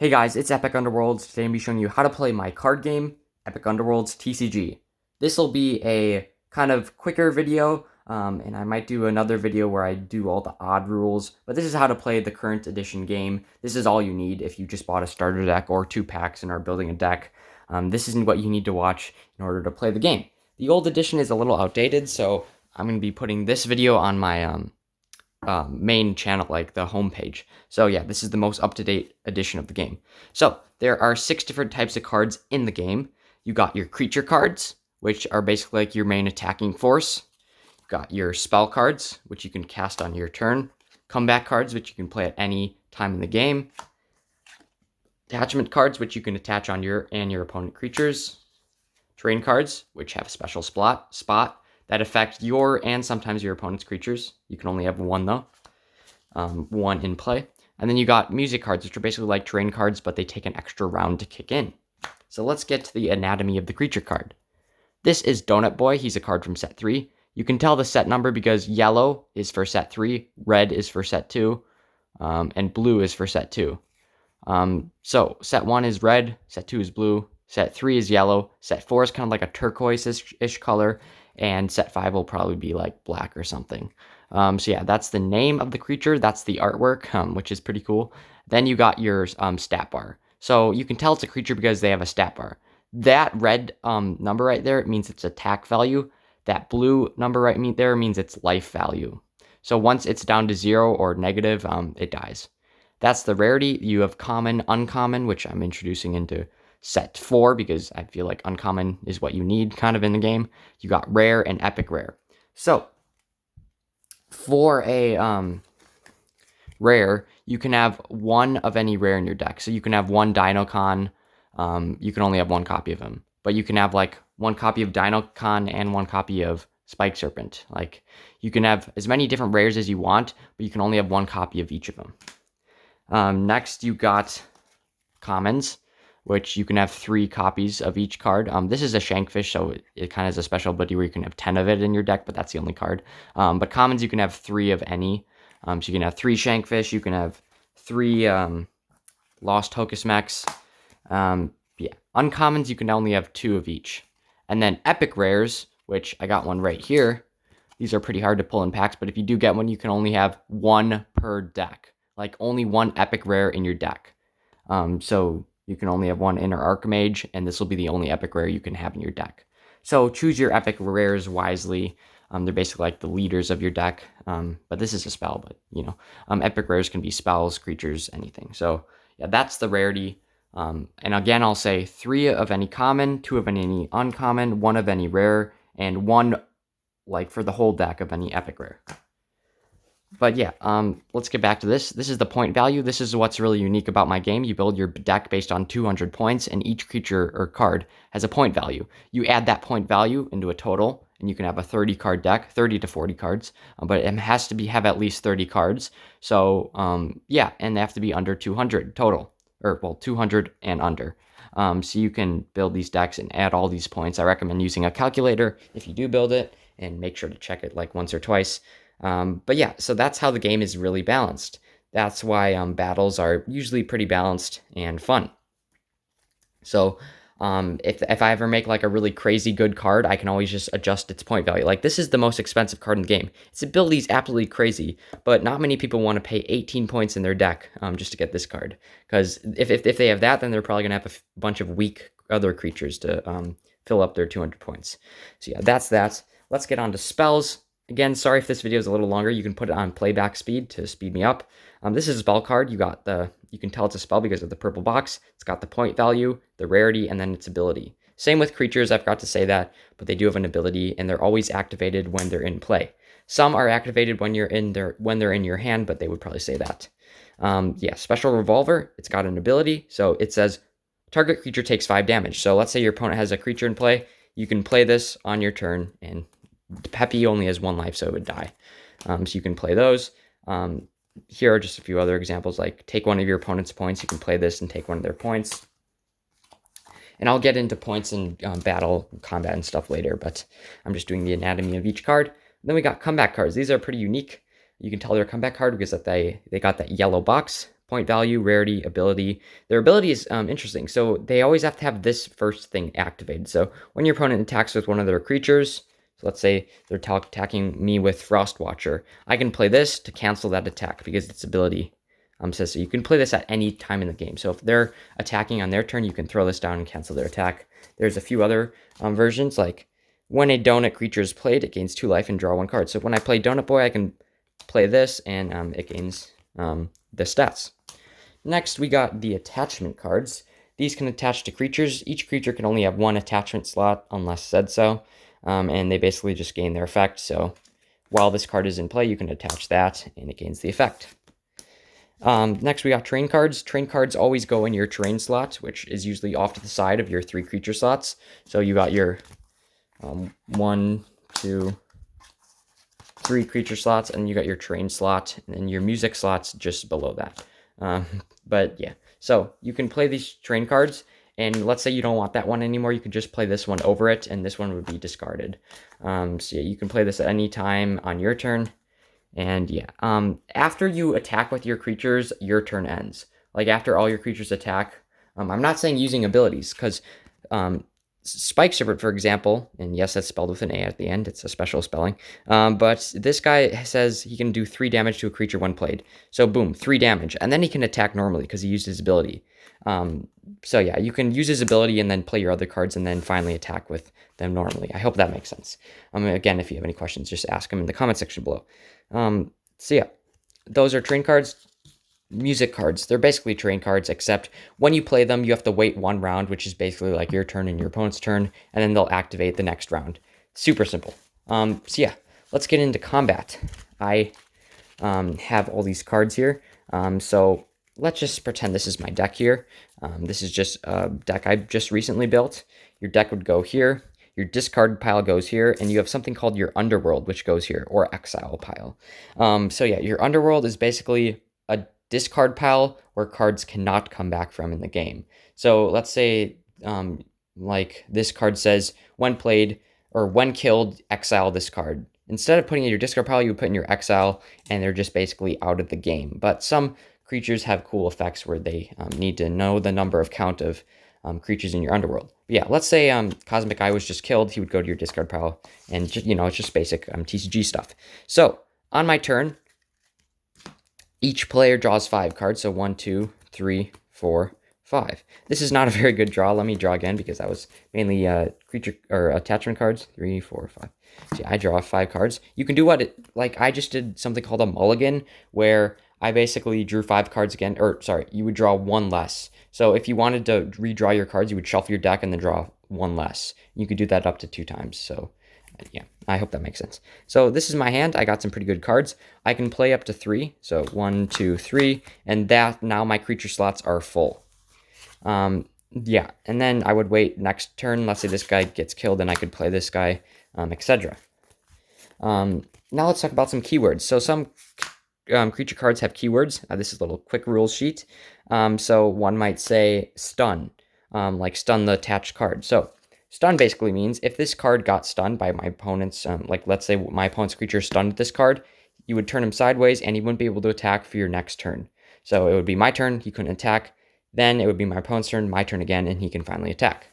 Hey guys, it's Epic Underworlds. Today I'm be showing you how to play my card game, Epic Underworlds TCG. This will be a kind of quicker video, and I might do another video where I do all the odd rules, but this is how to play the current edition game. This is all you need if you just bought a starter deck or 2 packs and are building a deck. This isn't what you need to watch in order to play the game. The old edition is a little outdated, so I'm going to be putting this video on my main channel, like the homepage. So yeah, this is the most up-to-date edition of the game. So there are 6 different types of cards in the game. You got your creature cards, which are basically like your main attacking force. You got your spell cards, which you can cast on your turn. Comeback cards, which you can play at any time in the game. Attachment cards, which you can attach on your and your opponent creatures. Terrain cards, which have a special spot that affect your and sometimes your opponent's creatures. You can only have one though, one in play. And then you got music cards, which are basically like terrain cards, but they take an extra round to kick in. So let's get to the anatomy of the creature card. This is Donut Boy. He's a card from set 3. You can tell the set number because yellow is for set 3, red is for set 2, and blue is for set 2. So set 1 is red, set 2 is blue, set 3 is yellow, set 4 is kind of like a turquoise-ish color, and set 5 will probably be like black or something. So yeah, that's the name of the creature. That's the artwork, which is pretty cool. Then you got your stat bar. So you can tell it's a creature because they have a stat bar. That red number right there means it's attack value. That blue number right there means it's life value. So once it's down to 0 or negative, it dies. That's the rarity. You have common, uncommon, which I'm introducing into set 4 because I feel like uncommon is what you need kind of in the game. You got rare and epic rare. So for a rare, you can have one of any rare in your deck. So you can have one Dinocon. You can only have one copy of him, but you can have like one copy of Dinocon and one copy of Spike Serpent. Like you can have as many different rares as you want, but you can only have one copy of each of them. Next, you got commons, which you can have 3 copies of each card. This is a Shankfish, so it kind of has a special ability where you can have 10 of it in your deck, but that's the only card. But commons, you can have 3 of any. So you can have 3 Shankfish, you can have 3 Lost Hocus Mechs. Yeah, uncommons, you can only have 2 of each. And then epic rares, which I got one right here. These are pretty hard to pull in packs, but if you do get one, you can only have 1 per deck. Like only 1 epic rare in your deck. So you can only have 1 Inner Archmage, and this will be the only epic rare you can have in your deck. So choose your epic rares wisely. They're basically like the leaders of your deck, but this is a spell, but you know, epic rares can be spells, creatures, anything. So yeah, that's the rarity. And again, I'll say 3 of any common, 2 of any uncommon, 1 of any rare, and 1 like for the whole deck of any epic rare. But yeah, let's get back to this. This is the point value. This is what's really unique about my game. You build your deck based on 200 points, and each creature or card has a point value. You add that point value into a total, and you can have a 30-card deck, 30 to 40 cards, but it has to have at least 30 cards. So yeah, and they have to be under 200 total, or well, 200 and under. So you can build these decks and add all these points. I recommend using a calculator if you do build it, and make sure to check it like once or twice. But yeah, so that's how the game is really balanced. That's why battles are usually pretty balanced and fun. So if I ever make like a really crazy good card, I can always just adjust its point value. Like this is the most expensive card in the game. Its ability is absolutely crazy, but not many people want to pay 18 points in their deck just to get this card. Because if they have that, then they're probably going to have a bunch of weak other creatures to fill up their 200 points. So yeah, that's that. Let's get on to spells. Again, sorry if this video is a little longer. You can put it on playback speed to speed me up. This is a spell card. You can tell it's a spell because of the purple box. It's got the point value, the rarity, and then its ability. Same with creatures, I forgot to say that, but they do have an ability, and they're always activated when they're in play. Some are activated when they're in your hand, but they would probably say that. Yeah, special revolver. It's got an ability, so it says target creature takes 5 damage. So let's say your opponent has a creature in play. You can play this on your turn, and Peppy only has 1 life, so it would die. So you can play those. Here are just a few other examples, like take one of your opponent's points. You can play this and take one of their points. And I'll get into points in battle, combat, and stuff later, but I'm just doing the anatomy of each card. Then we got comeback cards. These are pretty unique. You can tell they're a comeback card because they got that yellow box. point value, rarity, ability. Their ability is interesting. So they always have to have this first thing activated. So when your opponent attacks with one of their creatures, so let's say they're attacking me with Frostwatcher, I can play this to cancel that attack because its ability says so. You can play this at any time in the game. So if they're attacking on their turn, you can throw this down and cancel their attack. There's a few other versions, like when a donut creature is played, it gains 2 life and draw 1 card. So when I play Donut Boy, I can play this and it gains the stats. Next, we got the attachment cards. These can attach to creatures. Each creature can only have 1 attachment slot unless said so, and they basically just gain their effect. So while this card is in play, you can attach that and it gains the effect. Next, we got terrain cards. Terrain cards always go in your terrain slot, which is usually off to the side of your 3 creature slots. So you got your 1, 2, 3 creature slots, and you got your terrain slot, and then your music slots just below that. But yeah, so you can play these terrain cards, and let's say you don't want that one anymore, you can just play this one over it, and this one would be discarded. So yeah, you can play this at any time on your turn. And yeah, after you attack with your creatures, your turn ends. Like after all your creatures attack, I'm not saying using abilities, because Spike Serpent, for example, and yes, that's spelled with an A at the end, it's a special spelling, but this guy says he can do 3 damage to a creature when played. So boom, 3 damage, and then he can attack normally because he used his ability. So yeah, you can use his ability and then play your other cards and then finally attack with them normally. I hope that makes sense. Again, if you have any questions, just ask them in the comment section below. So yeah, those are terrain cards. Music cards, they're basically terrain cards, except when you play them, you have to wait 1 round, which is basically like your turn and your opponent's turn, and then they'll activate the next round. Super simple. So yeah, let's get into combat. I have all these cards here. So let's just pretend this is my deck here. This is just a deck I just recently built. Your deck would go here. Your discard pile goes here, and you have something called your Underworld, which goes here, or exile pile. So yeah, your Underworld is basically a discard pile where cards cannot come back from in the game. So let's say, like this card says, when played or when killed, exile this card. Instead of putting it in your discard pile, you would put in your exile, and they're just basically out of the game. But some creatures have cool effects where they need to know the number of count of creatures in your Underworld. But yeah, let's say Cosmic Eye was just killed. He would go to your discard pile, and just, it's just basic TCG stuff. So on my turn, each player draws 5 cards. So 1, 2, 3, 4, 5. This is not a very good draw. Let me draw again because that was mainly creature or attachment cards. 3, 4, 5. See, I draw 5 cards. You can do like I just did something called a mulligan, where I basically drew 5 cards again, or sorry, you would draw 1 less. So if you wanted to redraw your cards, you would shuffle your deck and then draw 1 less. You could do that up to 2 times. So yeah, I hope that makes sense. So this is my hand. I got some pretty good cards. I can play up to 3. So 1, 2, 3, and that now my creature slots are full. Yeah, and then I would wait next turn. Let's say this guy gets killed, and I could play this guy, etc. Now let's talk about some keywords. So some creature cards have keywords. This is a little quick rules sheet. So one might say stun, like stun the attached card. So stun basically means if this card got stunned by my opponent's, like let's say my opponent's creature stunned this card, you would turn him sideways and he wouldn't be able to attack for your next turn. So it would be my turn, he couldn't attack. Then it would be my opponent's turn, my turn again, and he can finally attack.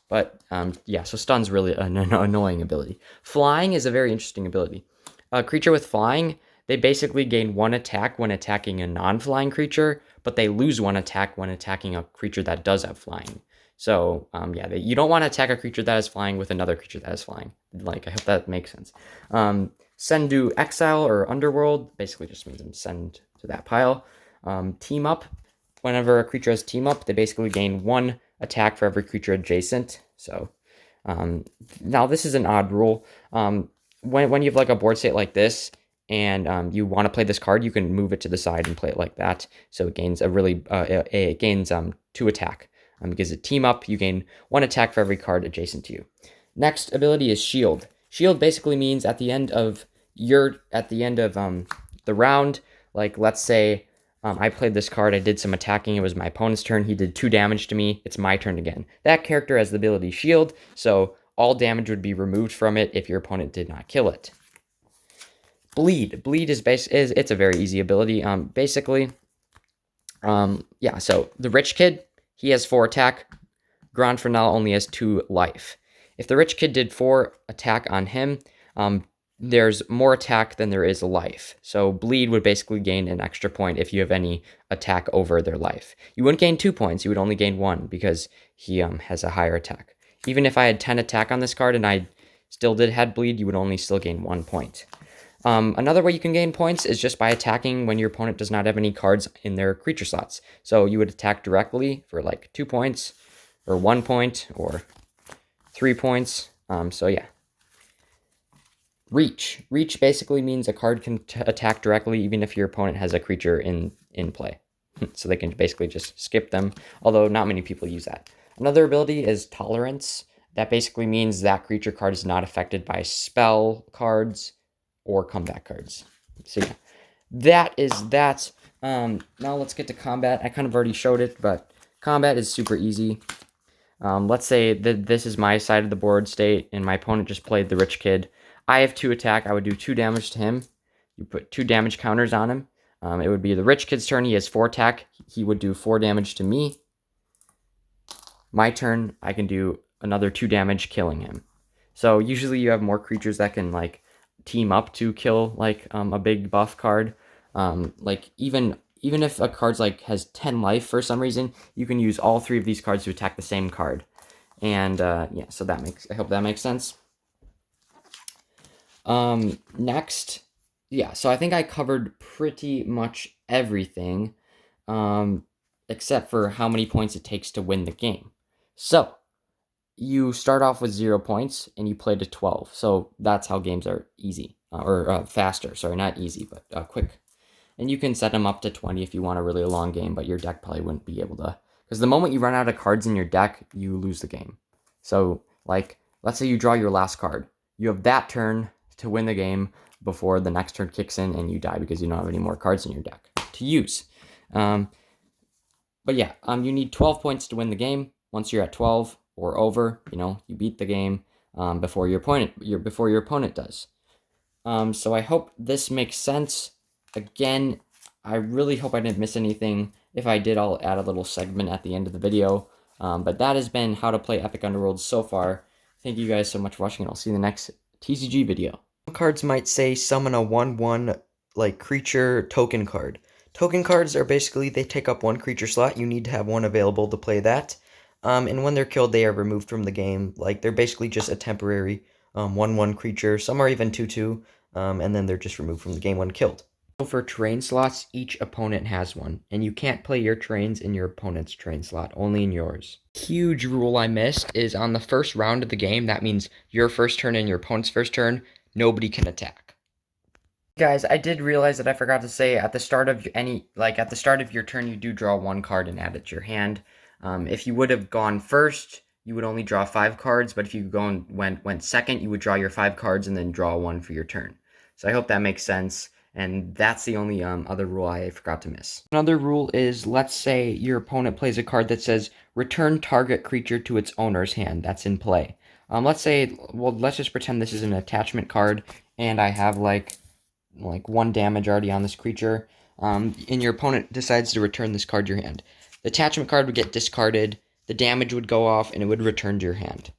But yeah, so stun's really an annoying ability. Flying is a very interesting ability. A creature with flying, they basically gain 1 attack when attacking a non-flying creature, but they lose 1 attack when attacking a creature that does have flying. So yeah, you don't want to attack a creature that is flying with another creature that is flying. Like, I hope that makes sense. Send to exile or underworld basically just means send to that pile. Team up. Whenever a creature has team up, they basically gain 1 attack for every creature adjacent. So now this is an odd rule. When you have like a board state like this, and you want to play this card, you can move it to the side and play it like that. So it gains it gains 2 attack. Because it team up, you gain 1 attack for every card adjacent to you. Next ability is shield. Shield basically means at the end of the round, like let's say I played this card, I did some attacking, it was my opponent's turn, he did 2 damage to me, it's my turn again. That character has the ability shield, so all damage would be removed from it if your opponent did not kill it. Bleed. Bleed is it's a very easy ability. Basically, Yeah, so the rich kid, he has 4 attack. Grand Finale only has 2 life. If the rich kid did 4 attack on him, there's more attack than there is life. So bleed would basically gain an extra point if you have any attack over their life. You wouldn't gain 2 points, you would only gain 1 because he has a higher attack. Even if I had 10 attack on this card and I still had bleed, you would only still gain 1 point. Another way you can gain points is just by attacking when your opponent does not have any cards in their creature slots. So you would attack directly for like 2 points, or 1 point, or 3 points. So yeah. Reach. Reach basically means a card can attack directly even if your opponent has a creature in play. So they can basically just skip them, although not many people use that. Another ability is Tolerance. That basically means that creature card is not affected by spell cards or comeback cards. So yeah, that is that. Now let's get to combat. I kind of already showed it, but combat is super easy. Let's say that this is my side of the board state, and my opponent just played the rich kid. I have 2 attack. I would do 2 damage to him. You put 2 damage counters on him. It would be the rich kid's turn. He has 4 attack. He would do 4 damage to me. My turn, I can do another 2 damage, killing him. So usually you have more creatures that can like team up to kill like a big buff card. Like even if a card's like has 10 life for some reason, you can use all 3 of these cards to attack the same card. And yeah, so I hope that makes sense. Next, yeah, so I think I covered pretty much everything, except for how many points it takes to win the game. So you start off with 0 points and you play to 12. So that's how games are easy, or faster. Sorry, not easy, but quick. And you can set them up to 20 if you want a really long game, but your deck probably wouldn't be able to. Because the moment you run out of cards in your deck, you lose the game. So, like, let's say you draw your last card. You have that turn to win the game before the next turn kicks in and you die because you don't have any more cards in your deck to use. But yeah, you need 12 points to win the game. Once you're at 12 or over, you beat the game before your opponent does. So I hope this makes sense. Again, I really hope I didn't miss anything. If I did, I'll add a little segment at the end of the video. But that has been how to play Epic Underworlds so far. Thank you guys so much for watching, and I'll see you in the next TCG video. Cards might say summon a 1/1 like creature token card. Token cards are basically, they take up 1 creature slot. You need to have 1 available to play that. And when they're killed, they are removed from the game. Like, they're basically just a temporary 1/1 creature. Some are even 2/2, and then they're just removed from the game when killed. For terrain slots, each opponent has one, and you can't play your terrains in your opponent's terrain slot, only in yours. Huge rule I missed is on the first round of the game, that means your first turn and your opponent's first turn, nobody can attack. Guys, I did realize that I forgot to say at the start of your turn, you do draw 1 card and add it to your hand. If you would have gone first, you would only draw 5 cards, but if you went second, you would draw your 5 cards and then draw 1 for your turn. So I hope that makes sense. And that's the only other rule I forgot to miss. Another rule is, let's say your opponent plays a card that says, return target creature to its owner's hand. That's in play. Let's just pretend this is an attachment card, and I have like 1 damage already on this creature, and your opponent decides to return this card to your hand. The attachment card would get discarded, the damage would go off, and it would return to your hand.